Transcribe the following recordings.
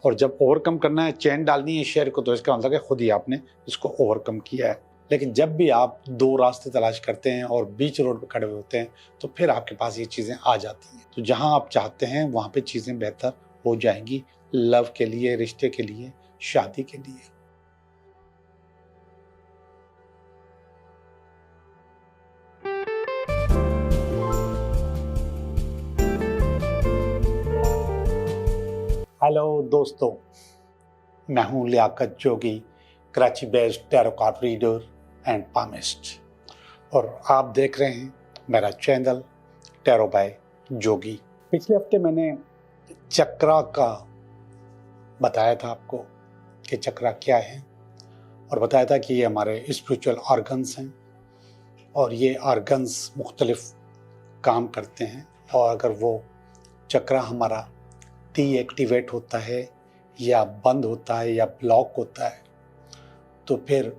और जब ओवरकम करना है, चेन डालनी है शेयर को, तो इसका मतलब है खुद ही आपने इसको ओवरकम किया है। लेकिन जब भी आप दो रास्ते तलाश करते हैं और बीच रोड पे खड़े होते हैं, तो फिर आपके पास ये चीज़ें आ जाती हैं। तो जहां आप चाहते हैं वहां पे चीज़ें बेहतर हो जाएंगी, लव के लिए, रिश्ते के लिए, शादी के लिए। हेलो दोस्तों, मैं हूं Liyaqat Jogi, Karachi based tarot card reader and palmist, और आप देख रहे हैं मेरा चैनल टैरो बाय जोगी। पिछले हफ्ते मैंने चक्रा का बताया था आपको कि चक्रा क्या है, और बताया था कि ये हमारे स्पिरिचुअल ऑर्गन्स हैं और ये ऑर्गन्स मुख्तलिफ काम करते हैं, और अगर वो चक्रा हमारा डीएक्टिवेट होता है या बंद होता है या ब्लॉक होता है, तो फिर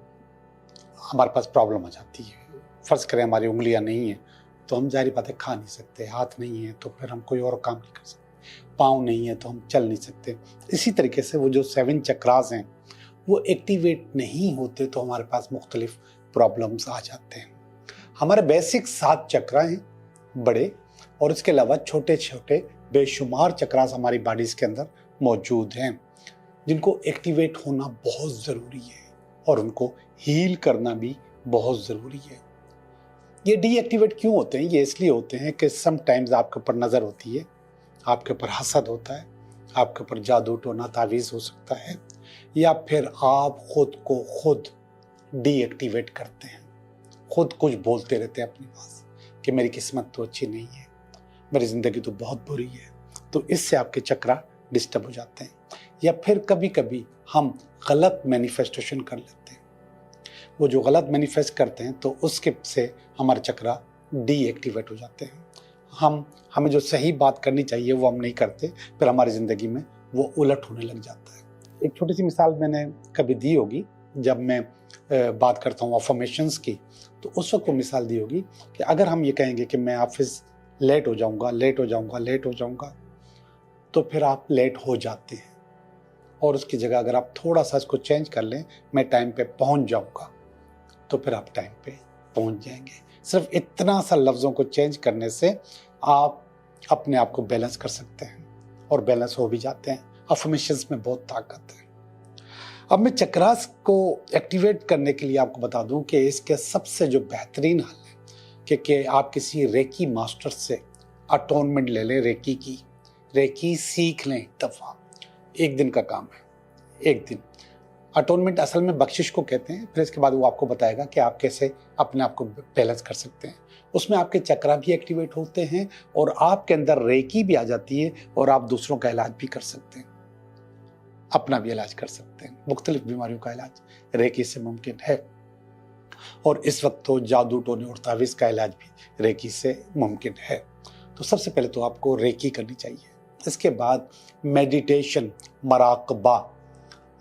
हमारे पास प्रॉब्लम आ जाती है। फ़र्ज़ करें हमारी उंगलियां नहीं हैं, तो हम जाहिर बात है खा नहीं सकते, हाथ नहीं है तो फिर हम कोई और काम नहीं कर सकते, पाँव नहीं है तो हम चल नहीं सकते। इसी तरीके से वो जो 7 चक्रास हैं वो एक्टिवेट नहीं होते तो हमारे पास मुख्तलिफ प्रॉब्लम्स आ जाते हैं। हमारे बेसिक 7 चक्रा हैं बड़े, और इसके अलावा छोटे छोटे बेशुमार चक्रास हमारी बॉडीज़ के अंदर मौजूद हैं, जिनको एक्टिवेट होना बहुत ज़रूरी है और उनको हील करना भी बहुत ज़रूरी है। ये डीएक्टिवेट क्यों होते हैं? ये इसलिए होते हैं कि समटाइम्स आपके ऊपर नज़र होती है, आपके ऊपर हसद होता है, आपके ऊपर जादू टोना तावीज़ हो सकता है, या फिर आप खुद को खुद डीएक्टिवेट करते हैं, खुद कुछ बोलते रहते हैं अपने पास कि मेरी किस्मत तो अच्छी नहीं है, मेरी ज़िंदगी तो बहुत बुरी है। तो इससे आपके चक्रा डिस्टर्ब हो जाते हैं। या फिर कभी कभी हम गलत मैनिफेस्टेशन कर लेते हैं। वो जो गलत मैनिफेस्ट करते हैं तो उसके से हमारे चक्रा डीएक्टिवेट हो जाते हैं। हमें जो सही बात करनी चाहिए वो हम नहीं करते, फिर हमारी ज़िंदगी में वो उलट होने लग जाता है। एक छोटी सी मिसाल मैंने कभी दी होगी, जब मैं बात करता हूँ अफर्मेशंस की, तो उस वक्त वो मिसाल दी होगी कि अगर हम ये कहेंगे कि मैं ऑफिस लेट हो जाऊँगा, तो फिर आप लेट हो जाते हैं, और उसकी जगह अगर आप थोड़ा सा इसको चेंज कर लें, मैं टाइम पे पहुंच जाऊंगा, तो फिर आप टाइम पे पहुंच जाएंगे। सिर्फ इतना सा लफ्ज़ों को चेंज करने से आप अपने आप को बैलेंस कर सकते हैं, और बैलेंस हो भी जाते हैं। अफर्मेशंस में बहुत ताकत है। अब मैं चक्रास को एक्टिवेट करने के लिए आपको बता दूं कि इसके सबसे जो बेहतरीन हल है कि आप किसी रेकी मास्टर से अटोनमेंट ले लें, रेकी सीख लें। एक दफ़ा, एक दिन का काम है, एक दिन। अटोनमेंट असल में बख्शिश को कहते हैं। फिर इसके बाद वो आपको बताएगा कि आप कैसे अपने आप को बैलेंस कर सकते हैं। उसमें आपके चक्रा भी एक्टिवेट होते हैं और आपके अंदर रेकी भी आ जाती है, और आप दूसरों का इलाज भी कर सकते हैं, अपना भी इलाज कर सकते हैं। मुख्तलिफ बीमारियों का इलाज रेकी से मुमकिन है, और इस वक्त तो जादू टोने और तावीज़ का इलाज भी रेकी से मुमकिन है। तो सबसे पहले तो आपको रेकी करनी चाहिए। इसके बाद मेडिटेशन, मराकबा,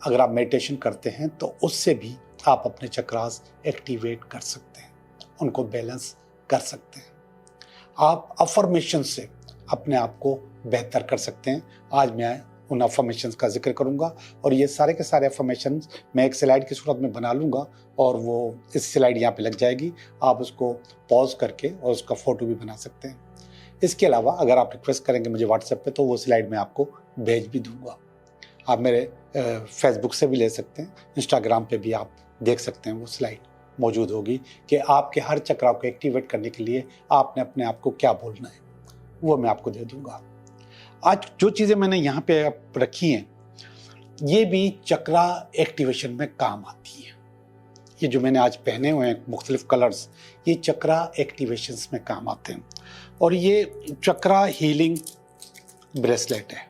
अगर आप मेडिटेशन करते हैं तो उससे भी आप अपने चक्रास एक्टिवेट कर सकते हैं, उनको बैलेंस कर सकते हैं। आप अफर्मेशन से अपने आप को बेहतर कर सकते हैं। आज मैं उन अफर्मेशंस का जिक्र करूंगा, और ये सारे के सारे अफर्मेशंस मैं एक स्लाइड की सूरत में बना लूंगा, और वो इस स्लाइड यहाँ पे लग जाएगी। आप उसको पॉज करके और उसका फ़ोटो भी बना सकते हैं। इसके अलावा अगर आप रिक्वेस्ट करेंगे मुझे व्हाट्सएप पे, तो वो स्लाइड मैं आपको भेज भी दूंगा। आप मेरे फेसबुक से भी ले सकते हैं, इंस्टाग्राम पे भी आप देख सकते हैं, वो स्लाइड मौजूद होगी कि आपके हर चक्रा को एक्टिवेट करने के लिए आपने अपने आप को क्या बोलना है, वो मैं आपको दे दूंगा। आज जो चीज़ें मैंने यहाँ पे रखी हैं, ये भी चक्रा एक्टिवेशन में काम आती हैं। ये जो मैंने आज पहने हुए हैं मुख्तलिफ कलर्स, ये चक्रा एक्टिवेशंस में काम आते हैं। और ये चक्रा हीलिंग ब्रेसलेट है,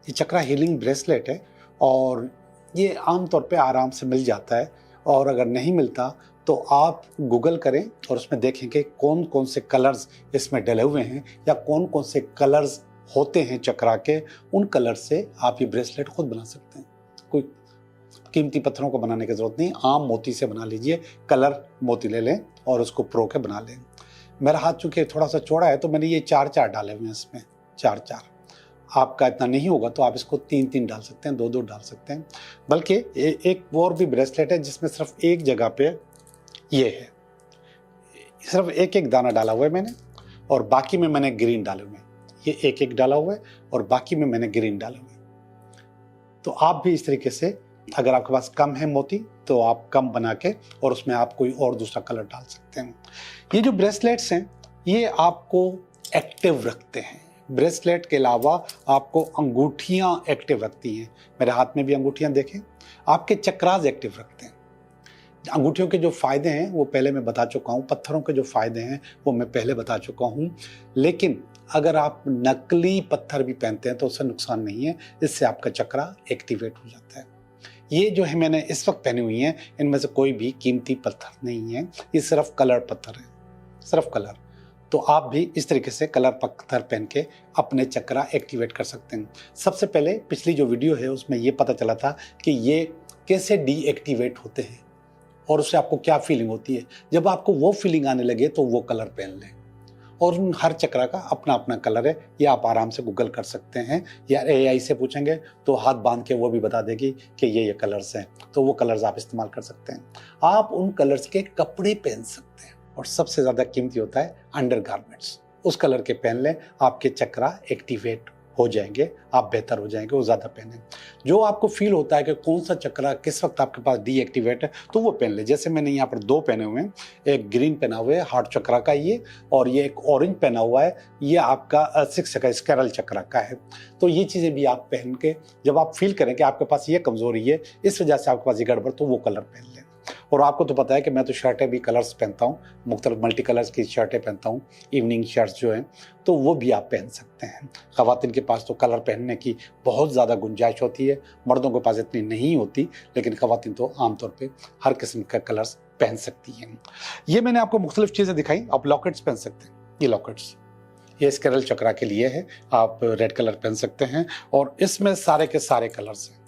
ये चक्रा हीलिंग ब्रेसलेट है, और ये आमतौर पे आराम से मिल जाता है। और अगर नहीं मिलता तो आप गूगल करें और उसमें देखें कि कौन कौन से कलर्स इसमें डले हुए हैं, या कौन कौन से कलर्स होते हैं चक्रा के। उन कलर से आप ये ब्रेसलेट खुद बना सकते हैं। कोई कीमती पत्थरों को बनाने की ज़रूरत नहीं, आम मोती से बना लीजिए। कलर मोती ले लें और उसको प्रो के बना लें। मेरा हाथ चूँकि थोड़ा सा चौड़ा है, तो मैंने ये 4 डाले हुए हैं इसमें, 4। आपका इतना नहीं होगा तो आप इसको 3-3 डाल सकते हैं, 2-2 डाल सकते हैं। बल्कि एक और भी ब्रेसलेट है जिसमें सिर्फ एक जगह पे ये है, सिर्फ एक एक दाना डाला हुआ है मैंने, और बाकी में मैंने ग्रीन डाले हुए हैं। ये एक एक डाला हुआ है और बाकी में मैंने ग्रीन डाले हुए हैं। तो आप भी इस तरीके से, अगर आपके पास कम है मोती तो आप कम बना के और उसमें आप कोई और दूसरा कलर डाल सकते हैं। ये जो ब्रेसलेट्स हैं ये आपको एक्टिव रखते हैं। ब्रेसलेट के अलावा आपको अंगूठियां एक्टिव रखती हैं। मेरे हाथ में भी अंगूठियां देखें, आपके चक्रास एक्टिव रखते हैं। अंगूठियों के जो फ़ायदे हैं वो पहले मैं बता चुका हूँ, पत्थरों के जो फ़ायदे हैं वो मैं पहले बता चुका हूँ। लेकिन अगर आप नकली पत्थर भी पहनते हैं तो उससे नुकसान नहीं है, इससे आपका चक्रा एक्टिवेट हो जाता है। ये जो है मैंने इस वक्त पहनी हुई हैं, इनमें से कोई भी कीमती पत्थर नहीं है, ये सिर्फ कलर पत्थर है, सिर्फ कलर। तो आप भी इस तरीके से कलर पत्थर पहन के अपने चक्रा एक्टिवेट कर सकते हैं। सबसे पहले पिछली जो वीडियो है उसमें ये पता चला था कि ये कैसे डीएक्टिवेट होते हैं और उससे आपको क्या फीलिंग होती है। जब आपको वो फीलिंग आने लगे तो वो कलर पहन लें। और उन हर चक्रा का अपना अपना कलर है, ये आप आराम से गूगल कर सकते हैं या एआई से पूछेंगे तो हाथ बांध के वो भी बता देगी कि ये कलर्स हैं, तो वो कलर्स आप इस्तेमाल कर सकते हैं। आप उन कलर्स के कपड़े पहन सकते हैं और सबसे ज़्यादा कीमती होता है अंडरगारमेंट्स। उस कलर के पहन लें, आपके चक्रा एक्टिवेट हो जाएंगे, आप बेहतर हो जाएंगे, वो ज़्यादा पहने। जो आपको फील होता है कि कौन सा चक्रा किस वक्त आपके पास डीएक्टिवेट है तो वो पहन ले। जैसे मैंने यहाँ पर 2 पहने हुए हैं, एक ग्रीन पहना हुआ है हार्ट चक्रा का ये, और ये एक ऑरेंज पहना हुआ है, ये आपका 6 का स्कैरल चक्रा का है। तो ये चीज़ें भी आप पहन के जब आप फील करें कि आपके पास ये कमज़ोरी है, इस वजह से आपके पास ये गड़बड़, तो वो कलर पहन लें। और आपको तो पता है कि मैं तो शर्टें भी कलर्स पहनता हूँ, मुख्तलिफ मल्टी कलर्स की शर्टें पहनता हूँ, इवनिंग शर्ट्स जो हैं, तो वो भी आप पहन सकते हैं। ख़वातीन के पास तो कलर पहनने की बहुत ज़्यादा गुंजाइश होती है, मर्दों के पास इतनी नहीं होती, लेकिन ख़वातीन तो आमतौर पे हर किस्म का कलर्स पहन सकती हैं। ये मैंने आपको मुख्तलिफ चीज़ें दिखाई। आप लॉकेट्स पहन सकते हैं, ये लॉकेट्स ये स्कैरल चक्रा के लिए है, आप रेड कलर पहन सकते हैं और इसमें सारे के सारे कलर्स हैं,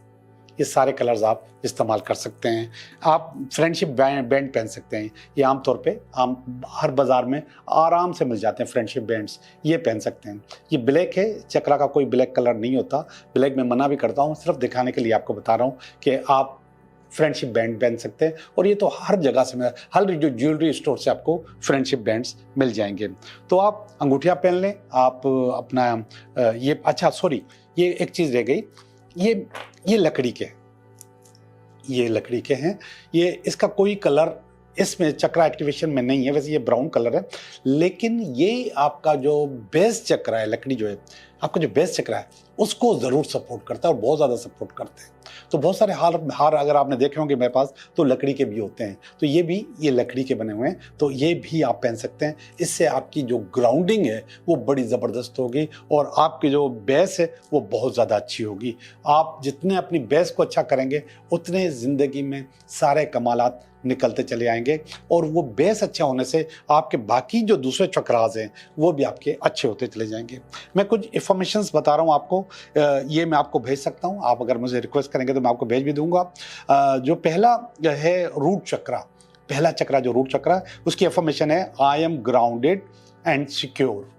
ये सारे कलर्स आप इस्तेमाल कर सकते हैं। आप फ्रेंडशिप बैंड पहन सकते हैं, ये आमतौर पे आम हर बाज़ार में आराम से मिल जाते हैं फ्रेंडशिप बैंड्स, ये पहन सकते हैं। ये ब्लैक है, चक्रा का कोई ब्लैक कलर नहीं होता, ब्लैक में मना भी करता हूँ, सिर्फ दिखाने के लिए आपको बता रहा हूँ कि आप फ्रेंडशिप बैंड पहन सकते हैं। और ये तो हर जगह से, हर जो ज्वेलरी स्टोर से आपको फ्रेंडशिप बैंड्स मिल जाएंगे। तो आप अंगूठियाँ पहन लें, आप अपना ये, अच्छा सॉरी, ये एक चीज़ रह गई, ये लकड़ी के, ये लकड़ी के हैं, ये इसका कोई कलर इसमें चक्रा एक्टिवेशन में नहीं है, वैसे ये ब्राउन कलर है, लेकिन ये आपका जो बेस चक्रा है, लकड़ी जो है, आपका जो बेस चक्रा है उसको ज़रूर सपोर्ट करता है और बहुत ज़्यादा सपोर्ट करते हैं। तो बहुत सारे हार अगर आपने देखे होंगे मेरे पास, तो लकड़ी के भी होते हैं, तो ये भी ये लकड़ी के बने हुए हैं, तो ये भी आप पहन सकते हैं। इससे आपकी जो ग्राउंडिंग है वो बड़ी ज़बरदस्त होगी और आपकी जो बेस है वो बहुत ज़्यादा अच्छी होगी। आप जितने अपनी बेस को अच्छा करेंगे उतने ज़िंदगी में सारे कमालात निकलते चले आएंगे, और वो बेस अच्छा होने से आपके बाकी जो दूसरे चक्रास हैं वो भी आपके अच्छे होते चले जाएंगे। मैं कुछ इन्फॉर्मेशंस बता रहा हूँ आपको, ये मैं आपको भेज सकता हूँ, आप अगर मुझे रिक्वेस्ट करेंगे तो मैं आपको भेज भी दूंगा। जो पहला है रूट चक्रा, पहला चक्रा जो रूट चक्रा, उसकी इन्फॉर्मेशन है I am grounded and secure.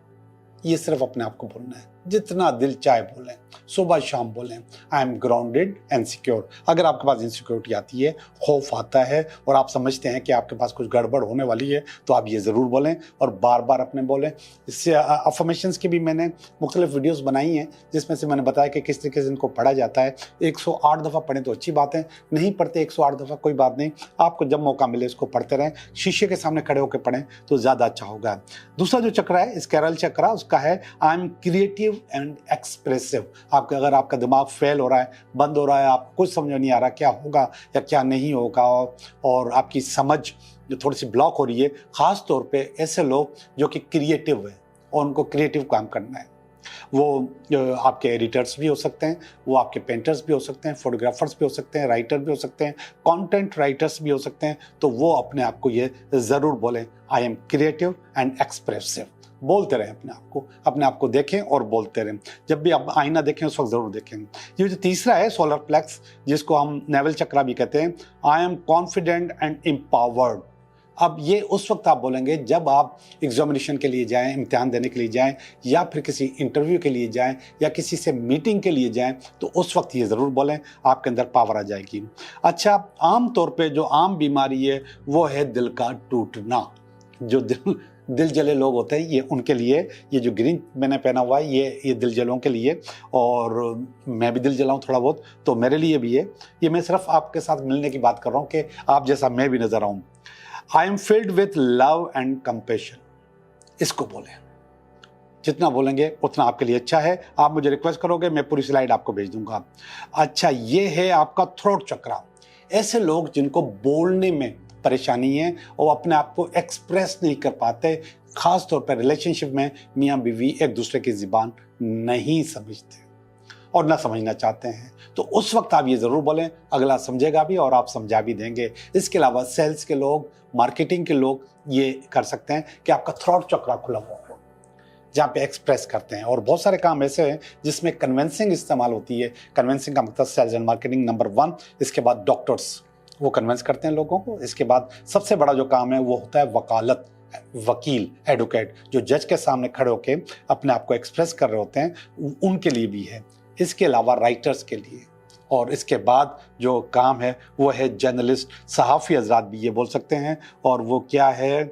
ये सिर्फ अपने आप को बोलना है, जितना दिल चाहे बोलें, सुबह शाम बोलें, I M grounded and secure. अगर आपके पास इनसिक्योरिटी आती है, खौफ आता है और आप समझते हैं कि आपके पास कुछ गड़बड़ होने वाली है, तो आप ये ज़रूर बोलें और बार बार अपने बोलें। इससे अफर्मेशंस की भी मैंने मुख्तलिफ वीडियोज़ बनाई हैं, जिसमें से मैंने बताया कि किस तरीके से इनको पढ़ा जाता है। 108 दफ़ा पढ़ें तो अच्छी बात है, नहीं पढ़ते 108 दफ़ा कोई बात नहीं, आपको जब मौका मिले इसको पढ़ते रहें, शीशे के सामने खड़े होकर पढ़ें तो ज़्यादा अच्छा होगा। दूसरा जो चक्रा है स्कैरल चक्रा, उसका है I am creative and expressive. आपका अगर आपका दिमाग फेल हो रहा है, बंद हो रहा है, आपको कुछ समझ नहीं आ रहा क्या होगा या क्या नहीं होगा, और आपकी समझ जो थोड़ी सी ब्लॉक हो रही है, ख़ास तौर पे ऐसे लोग जो कि क्रिएटिव है और उनको क्रिएटिव काम करना है, वो आपके एडिटर्स भी हो सकते हैं, वो आपके पेंटर्स भी हो सकते हैं, फोटोग्राफर्स भी हो सकते हैं, राइटर भी हो सकते हैं, कंटेंट राइटर्स भी हो सकते हैं, तो वो अपने आप को ये ज़रूर बोलें I M creative and expressive. बोलते रहें अपने आप को देखें और बोलते रहें। जब भी आप आईना देखें उस वक्त ज़रूर देखें। ये जो तीसरा है सोलर प्लेक्स, जिसको हम नेवल चक्रा भी कहते हैं, I am confident and empowered. अब ये उस वक्त आप बोलेंगे जब आप एग्जामिनेशन के लिए जाएं, इम्तिहान देने के लिए जाएं, या फिर किसी इंटरव्यू के लिए जाएं, या किसी से मीटिंग के लिए जाएं, तो उस वक्त ये ज़रूर बोलें, आपके अंदर पावर आ जाएगी। अच्छा, आम तौर पे जो आम बीमारी है वो है दिल का टूटना। जो दिल जले लोग होते हैं, ये उनके लिए ये जो ग्रीन मैंने पहना हुआ है ये दिल जलों के लिए, और मैं भी दिल जला हूँ थोड़ा बहुत, तो मेरे लिए भी है ये। मैं सिर्फ आपके साथ मिलने की बात कर रहा हूँ कि आप जैसा मैं भी नजर आऊँ। I am filled with love and compassion, इसको बोलें। जितना बोलेंगे उतना आपके लिए अच्छा है। आप मुझे रिक्वेस्ट करोगे, मैं पूरी स्लाइड आपको भेज दूंगा। अच्छा, ये है आपका थ्रोट चक्रा। ऐसे लोग जिनको बोलने में परेशानी है और अपने आप को एक्सप्रेस नहीं कर पाते, खास तौर पर रिलेशनशिप में मियाँ बीवी एक दूसरे की ज़ुबान नहीं समझते और ना समझना चाहते हैं, तो उस वक्त आप ये ज़रूर बोलें, अगला समझेगा भी और आप समझा भी देंगे। इसके अलावा सेल्स के लोग, मार्केटिंग के लोग ये कर सकते हैं कि आपका थ्रोट चक्रा खुला हुआ हो, जहाँ पे एक्सप्रेस करते हैं। और बहुत सारे काम ऐसे हैं जिसमें कन्विंसिंग इस्तेमाल होती है। कन्विंसिंग का मतलब सेल्स एंड मार्केटिंग नंबर 1। इसके बाद डॉक्टर्स, वो कन्विंस करते हैं लोगों को। इसके बाद सबसे बड़ा जो काम है वो होता है वकालत, वकील, एडवोकेट, जो जज के सामने खड़े होकर अपने आप को एक्सप्रेस कर रहे होते हैं, उनके लिए भी है। इसके अलावा राइटर्स के लिए। और इसके बाद जो काम है वो है जर्नलिस्ट, सहाफ़ी हजरात भी ये बोल सकते हैं। और वो क्या है,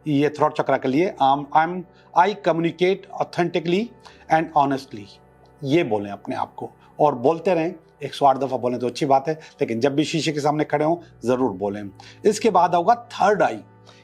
ये थ्रोट चक्रा के लिए I communicate authentically and honestly, ये बोलें अपने आप को, और बोलते रहें। 108 दफ़ा बोलें तो अच्छी बात है, लेकिन जब भी शीशे के सामने खड़े हों ज़रूर बोलें। इसके बाद होगा थर्ड आई।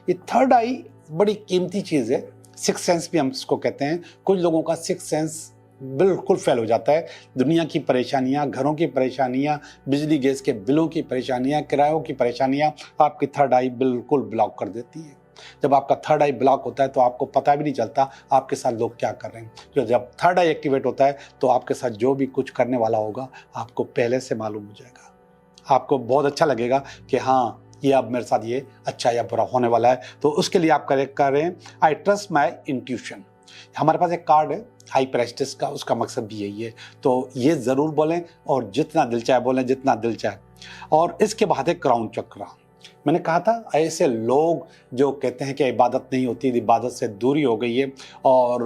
ये थर्ड आई बड़ी कीमती चीज़ है, सिक्स सेंस भी हम इसको कहते हैं। कुछ लोगों का सिक्स सेंस बिल्कुल फेल हो जाता है। दुनिया की परेशानियां, घरों की परेशानियां, बिजली गैस के बिलों की परेशानियां, किरायों की परेशानियां आपकी थर्ड आई बिल्कुल ब्लॉक कर देती है। जब आपका थर्ड आई ब्लॉक होता है तो आपको पता भी नहीं चलता आपके साथ लोग क्या कर रहे हैं। जब थर्ड आई एक्टिवेट होता है तो आपके साथ जो भी कुछ करने वाला होगा आपको पहले से मालूम हो जाएगा। आपको बहुत अच्छा लगेगा कि हाँ, ये अब मेरे साथ ये अच्छा या बुरा होने वाला है। तो उसके लिए आप करें आई ट्रस्ट माई इंट्यूशन। हमारे पास एक कार्ड है हाई प्रेस्टिस का, उसका मकसद भी यही है। तो ये ज़रूर बोलें और जितना दिल चाहे बोलें, जितना दिल चाहे। और इसके बाद है क्राउन चक्रा। मैंने कहा था ऐसे लोग जो कहते हैं कि इबादत नहीं होती, इबादत से दूरी हो गई है और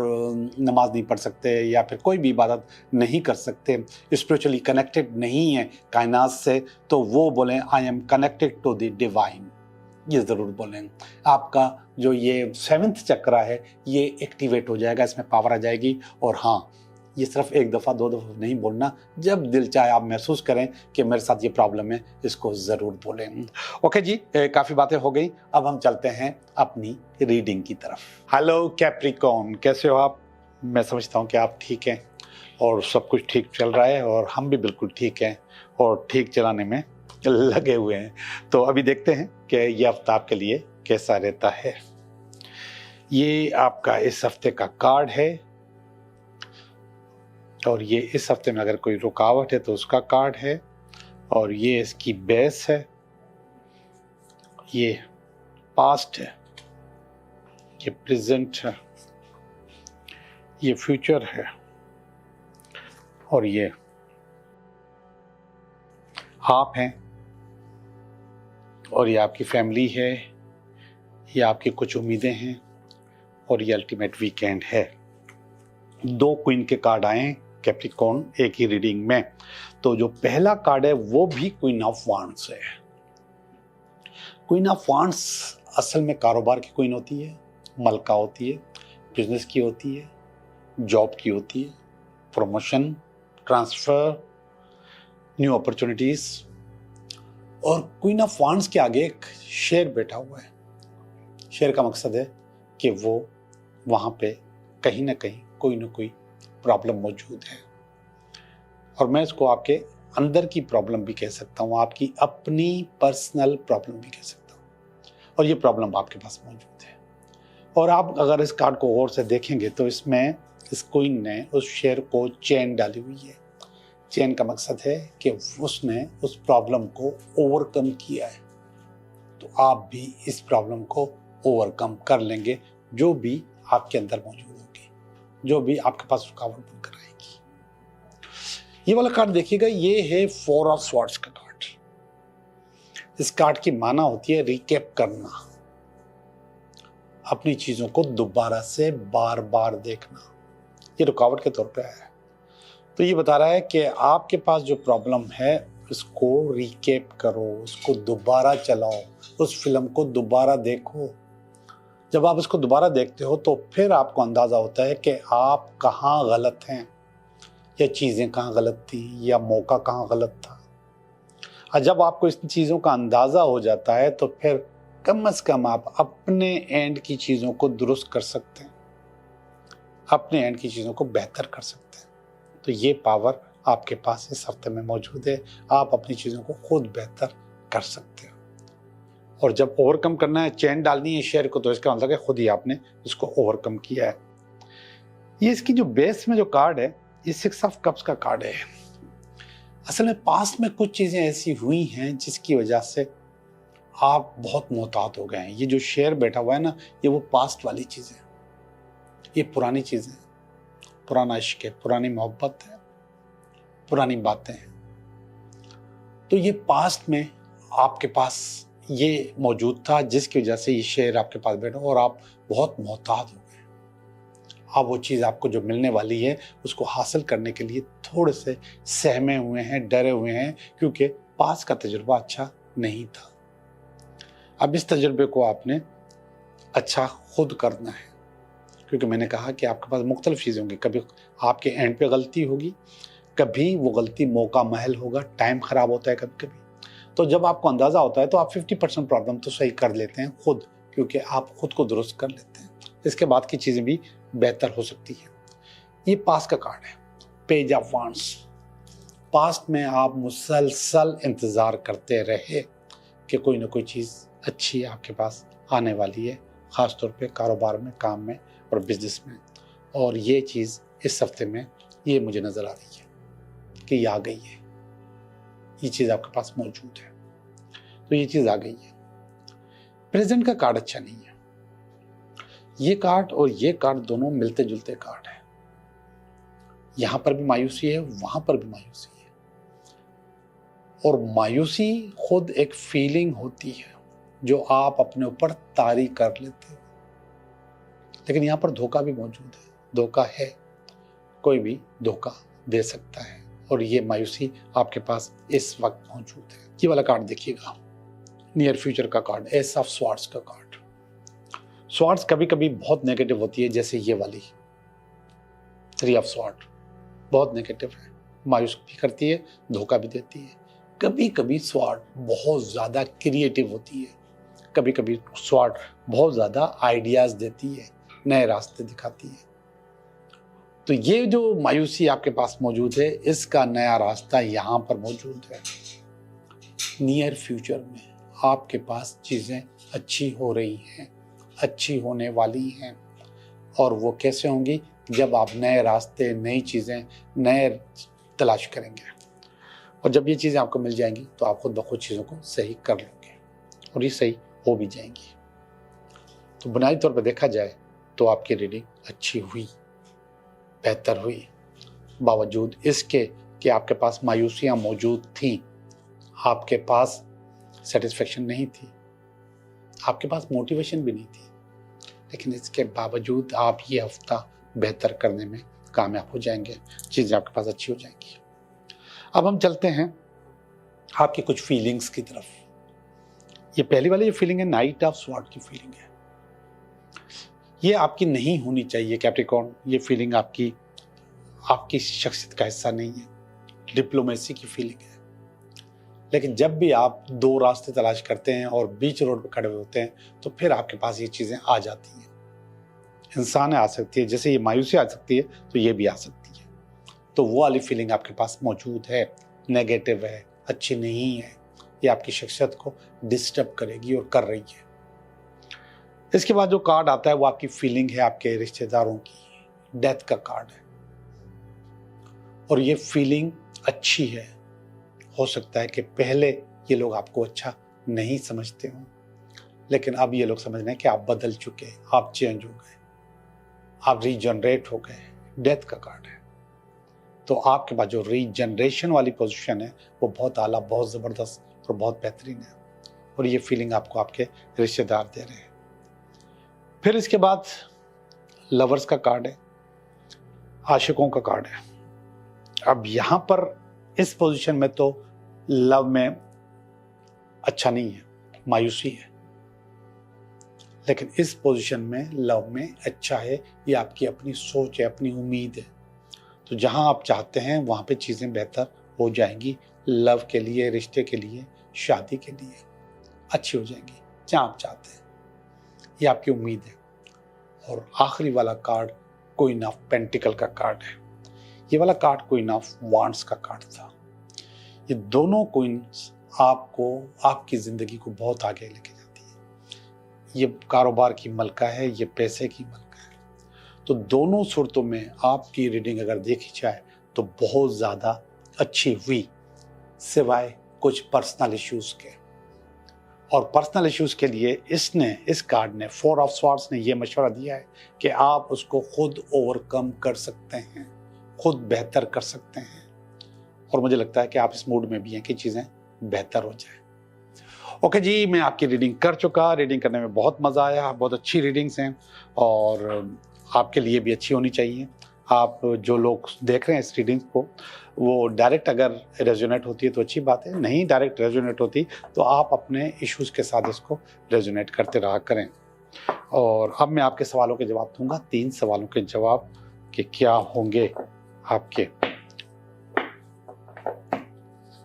नमाज नहीं पढ़ सकते या फिर कोई भी इबादत नहीं कर सकते, स्पिरिचुअली कनेक्टेड नहीं है कायनात से, तो वो बोलें I am connected to the divine. ये ज़रूर बोलें। आपका जो ये 7th चक्रा है ये एक्टिवेट हो जाएगा, इसमें पावर आ जाएगी। और हाँ, ये सिर्फ एक दफ़ा 2 दफ़ा नहीं बोलना, जब दिल चाहे आप महसूस करें कि मेरे साथ ये प्रॉब्लम है, इसको ज़रूर बोलें। ओके जी, काफ़ी बातें हो गई, अब हम चलते हैं अपनी रीडिंग की तरफ। हेलो कैप्रिकॉर्न, कैसे हो आप? मैं समझता हूँ कि आप ठीक हैं और सब कुछ ठीक चल रहा है, और हम भी बिल्कुल ठीक हैं और ठीक चलाने में लगे हुए हैं। तो अभी देखते हैं कि ये हफ्ता आपके लिए कैसा रहता है। ये आपका इस हफ्ते का कार्ड है, और ये इस हफ्ते में अगर कोई रुकावट है तो उसका कार्ड है, और ये इसकी बेस है। ये पास्ट है, ये प्रेजेंट है, ये फ्यूचर है, और ये आप हैं, और ये आपकी फैमिली है, ये आपकी कुछ उम्मीदें हैं, और ये अल्टीमेट वीकेंड है। 2 क्वीन के कार्ड आए कैप्रिकॉर्न एक ही रीडिंग में। तो जो पहला कार्ड है वो भी क्वीन ऑफ वांड्स है। क्वीन ऑफ वांड्स असल में कारोबार की क्वीन होती है, मलका होती है, बिजनेस की होती है, जॉब की होती है, प्रमोशन, ट्रांसफर, न्यू अपॉर्चुनिटीज। और क्वीन ऑफ वांड्स के आगे एक शेर बैठा हुआ है। शेर का मकसद है कि वो वहां पे कहीं ना कहीं कोई ना कोई प्रॉब्लम मौजूद है, और मैं इसको आपके अंदर की प्रॉब्लम भी कह सकता हूँ, आपकी अपनी पर्सनल प्रॉब्लम भी कह सकता हूँ, और ये प्रॉब्लम आपके पास मौजूद है। और आप अगर इस कार्ड को और से देखेंगे तो इसमें इस क्वीन ने उस शेर को चेन डाली हुई है। चेन का मकसद है कि उसने उस प्रॉब्लम को ओवरकम किया है, तो आप भी इस प्रॉब्लम को ओवरकम कर लेंगे, जो भी आपके अंदर मौजूद होगी, जो भी आपके पास रुकावट बनकर आएगी। ये वाला कार्ड देखिएगा, ये है 4 ऑफ स्वॉर्ड्स का कार्ड। इस कार्ड की माना होती है रिकैप करना, अपनी चीज़ों को दोबारा से बार बार देखना, ये रुकावट के तौर पे आया है। तो ये बता रहा है कि आपके पास जो प्रॉब्लम है उसको रिकेप करो, उसको दोबारा चलाओ, उस फिल्म को दोबारा देखो। जब आप उसको दोबारा देखते हो तो फिर आपको अंदाज़ा होता है कि आप कहाँ गलत हैं, या चीज़ें कहाँ गलत थी, या मौका कहाँ गलत था। और जब आपको इन चीज़ों का अंदाज़ा हो जाता है तो फिर कम से कम आप अपने एंड की चीज़ों को दुरुस्त कर सकते हैं, अपने एंड की चीज़ों को बेहतर कर सकते हैं। तो ये पावर आपके पास इस हफ्ते में मौजूद है, आप अपनी चीज़ों को खुद बेहतर कर सकते हो। और जब ओवरकम करना है, चैन डालनी है शेयर को, तो इसका मतलब है खुद ही आपने इसको ओवरकम किया है। ये इसकी जो बेस में जो कार्ड है, ये 6 ऑफ कप्स का कार्ड है। असल में पास्ट में कुछ चीज़ें ऐसी हुई हैं जिसकी वजह से आप बहुत मोहतात हो गए हैं। ये जो शेयर बैठा हुआ है ना, ये वो पास्ट वाली चीज़ें, ये पुरानी चीज़ें, पुराना इश्क है, पुरानी मोहब्बत है, पुरानी बातें हैं। तो ये पास्ट में आपके पास ये मौजूद था जिसकी वजह से ये शेयर आपके पास बैठा और आप बहुत मोहतात हो गए। अब वो चीज़ आपको जो मिलने वाली है उसको हासिल करने के लिए थोड़े से सहमे हुए हैं, डरे हुए हैं, क्योंकि पास्ट का तजुर्बा अच्छा नहीं था। अब इस तजुर्बे को आपने अच्छा खुद करना है, क्योंकि मैंने कहा कि आपके पास मुख्तलिफ चीज़ें होंगी। कभी आपके एंड पे गलती होगी, कभी वो गलती मौका महल होगा, टाइम ख़राब होता है कभी कभी। तो जब आपको अंदाज़ा होता है तो आप 50% प्रॉब्लम तो सही कर लेते हैं खुद, क्योंकि आप खुद को दुरुस्त कर लेते हैं। इसके बाद की चीज़ें भी बेहतर हो सकती हैं। ये पास्ट का कार्ड है, पेज ऑफ वांड्स। पास्ट में आप मुसलसल इंतज़ार करते रहे कि कोई ना कोई चीज़ अच्छी आपके पास आने वाली है, ख़ास तौर पे कारोबार में, काम में और बिजनेस में। और ये चीज़ इस हफ्ते में ये मुझे नज़र आ रही है कि ये आ गई है, ये चीज़ आपके पास मौजूद है, तो ये चीज़ आ गई है। प्रेजेंट का कार्ड अच्छा नहीं है। ये कार्ड और ये कार्ड दोनों मिलते जुलते कार्ड है। यहाँ पर भी मायूसी है, वहाँ पर भी मायूसी है। और मायूसी खुद एक फीलिंग होती है जो आप अपने ऊपर तारी कर लेते हो, लेकिन यहाँ पर धोखा भी मौजूद है। धोखा है, कोई भी धोखा दे सकता है, और ये मायूसी आपके पास इस वक्त मौजूद है। ये वाला कार्ड देखिएगा, नियर फ्यूचर का कार्ड, एस ऑफ स्वॉर्ड्स का कार्ड। स्वॉर्ड्स कभी कभी बहुत नेगेटिव होती है, जैसे ये वाली 3 ऑफ स्वॉर्ड बहुत नेगेटिव है, मायूस भी करती है, धोखा भी देती है। कभी कभी स्वॉर्ड बहुत ज़्यादा क्रिएटिव होती है, कभी कभी स्वॉर्ड बहुत ज़्यादा आइडियाज़ देती है, नए रास्ते दिखाती है। तो ये जो मायूसी आपके पास मौजूद है, इसका नया रास्ता यहाँ पर मौजूद है। नियर फ्यूचर में आपके पास चीज़ें अच्छी हो रही हैं, अच्छी होने वाली हैं। और वो कैसे होंगी? जब आप नए रास्ते, नई चीज़ें, नए तलाश करेंगे, और जब ये चीज़ें आपको मिल जाएंगी तो आप खुद ब खुद चीज़ों को सही कर लेंगे, और ये सही हो भी जाएंगी। तो बुनियादी तौर पर देखा जाए तो आपकी रीडिंग अच्छी हुई, बेहतर हुई, बावजूद इसके कि आपके पास मायूसियाँ मौजूद थीं, आपके पास सेटिस्फेक्शन नहीं थी, आपके पास मोटिवेशन भी नहीं थी, लेकिन इसके बावजूद आप ये हफ्ता बेहतर करने में कामयाब हो जाएंगे, चीज़ें आपके पास अच्छी हो जाएंगी। अब हम चलते हैं आपकी कुछ फीलिंग्स की तरफ। ये पहली वाली जो फीलिंग है, नाइट ऑफ स्वॉर्ड की फीलिंग है। ये आपकी नहीं होनी चाहिए कैप्रिकॉर्न। ये फीलिंग आपकी शख्सियत का हिस्सा नहीं है, डिप्लोमेसी की फीलिंग है। लेकिन जब भी आप दो रास्ते तलाश करते हैं और बीच रोड पर खड़े होते हैं, तो फिर आपके पास ये चीज़ें आ जाती हैं। इंसान आ सकती है, जैसे ये मायूसी आ सकती है तो ये भी आ सकती है। तो वो वाली फीलिंग आपके पास मौजूद है, नेगेटिव है, अच्छी नहीं है, ये आपकी शख्सियत को डिस्टर्ब करेगी और कर रही है। इसके बाद जो कार्ड आता है वो आपकी फीलिंग है आपके रिश्तेदारों की, डेथ का कार्ड है। और ये फीलिंग अच्छी है। हो सकता है कि पहले ये लोग आपको अच्छा नहीं समझते हों, लेकिन अब ये लोग समझ रहे हैं कि आप बदल चुके, आप चेंज हो गए, आप रीजनरेट हो गए। डेथ का कार्ड है। तो आपके पास जो रीजनरेशन वाली पोजीशन है वो बहुत आला, बहुत ज़बरदस्त और बहुत बेहतरीन है। और ये फीलिंग आपको आपके रिश्तेदार दे रहे हैं। फिर इसके बाद लवर्स का कार्ड है, आशिकों का कार्ड है। अब यहां पर इस पोजीशन में तो लव में अच्छा नहीं है, मायूसी है, लेकिन इस पोजीशन में लव में अच्छा है। ये आपकी अपनी सोच है, अपनी उम्मीद है। तो जहां आप चाहते हैं वहां पे चीजें बेहतर हो जाएंगी, लव के लिए, रिश्ते के लिए, शादी के लिए अच्छी हो जाएंगी जहां आप चाहते हैं। ये आपकी उम्मीद है। और आखिरी वाला कार्ड क्वीन ऑफ पेंटिकल का कार्ड है। ये वाला कार्ड क्वीन ऑफ वांड्स का कार्ड था। ये दोनों क्वींस आपको, आपकी जिंदगी को बहुत आगे लेके जाती है। ये कारोबार की मलका है, ये पैसे की मलका है। तो दोनों सूरतों में आपकी रीडिंग अगर देखी जाए तो बहुत ज्यादा अच्छी हुई, सिवाय कुछ पर्सनल इश्यूज के। और पर्सनल इश्यूज के लिए इस कार्ड ने, 4 ऑफ स्वॉर्ड्स ने यह मशवरा दिया है कि आप उसको खुद ओवरकम कर सकते हैं, खुद बेहतर कर सकते हैं। और मुझे लगता है कि आप इस मूड में भी हैं कि चीजें बेहतर हो जाए। ओके जी, मैं आपकी रीडिंग कर चुका। रीडिंग करने में बहुत मजा आया, बहुत अच्छी रीडिंग्स हैं और आपके लिए भी अच्छी होनी चाहिए। आप जो लोग देख रहे हैं इस रीडिंग को, वो डायरेक्ट अगर रेजोनेट होती है तो अच्छी बात है, नहीं डायरेक्ट रेजोनेट होती तो आप अपने इश्यूज के साथ इसको रेजोनेट करते रहा करें। और अब मैं आपके सवालों के जवाब दूंगा, 3 सवालों के जवाब कि क्या होंगे आपके।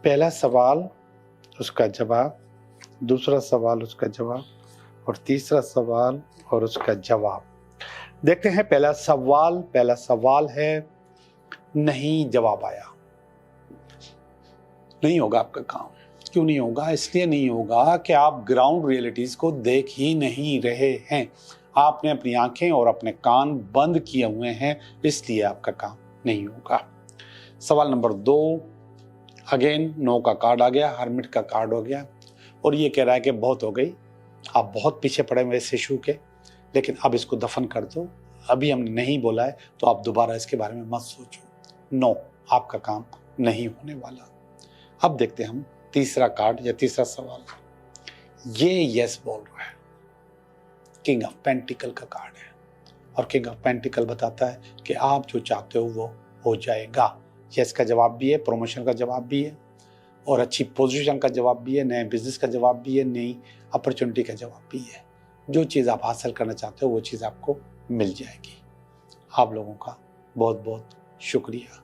पहला सवाल उसका जवाब, दूसरा सवाल उसका जवाब और तीसरा सवाल और उसका जवाब। देखते हैं पहला सवाल है, नहीं जवाब आया। नहीं होगा आपका काम। क्यों नहीं होगा? इसलिए नहीं होगा कि आप ग्राउंड रियलिटीज को देख ही नहीं रहे हैं। आपने अपनी आंखें और अपने कान बंद किए हुए हैं, इसलिए आपका काम नहीं होगा। सवाल नंबर 2, अगेन 9 का कार्ड आ गया, हर्मिट का कार्ड हो गया और ये कह रहा है कि बहुत हो गई, आप बहुत पीछे पड़े हुए इस इशू के, लेकिन अब इसको दफन कर दो। अभी हमने नहीं बोला है तो आप दोबारा इसके बारे में मत सोचो। नो, आपका काम नहीं होने वाला। अब देखते हैं हम तीसरा कार्ड या तीसरा सवाल। ये यस बोल रहा है, किंग ऑफ पेंटिकल का कार्ड है और किंग ऑफ पेंटिकल बताता है कि आप जो चाहते हो वो हो जाएगा। यस का जवाब भी है, प्रमोशन का जवाब भी है और अच्छी पोजीशन का जवाब भी है, नए बिजनेस का जवाब भी है, नई अपॉर्चुनिटी का जवाब भी है। जो चीज़ आप हासिल करना चाहते हो वो चीज़ आपको मिल जाएगी। आप लोगों का बहुत बहुत शुक्रिया।